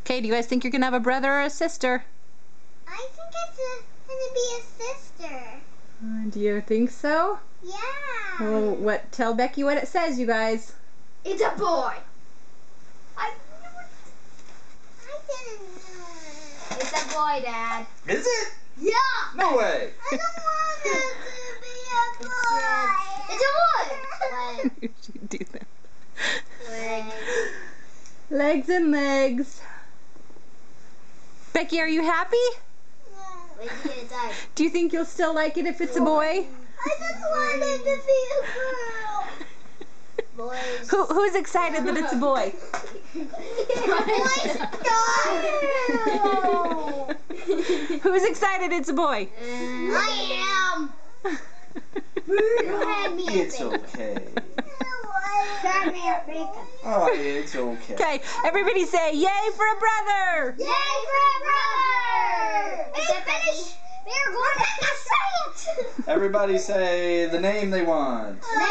Okay, do you guys think you're going to have a brother or a sister? I think it's gonna be a sister. Do you think so? Yeah. Well, tell Becky what it says, you guys. It's a boy. I didn't know. It's a boy, Dad. Is it? Yeah. No way. I don't want it to be a boy. It's a boy. You should do that. Legs. Legs and legs. Becky, are you happy? Wait, it's a Do you think you'll still like it if it's a boy? I just want it to be a girl. Boys. Who's excited that it's a boy? Who's excited it's a boy? I am. It's okay. Oh, it's okay. Okay, everybody say yay for a brother! Yay for a brother! It's finished. They're going to say it. Everybody say the name they want. Name.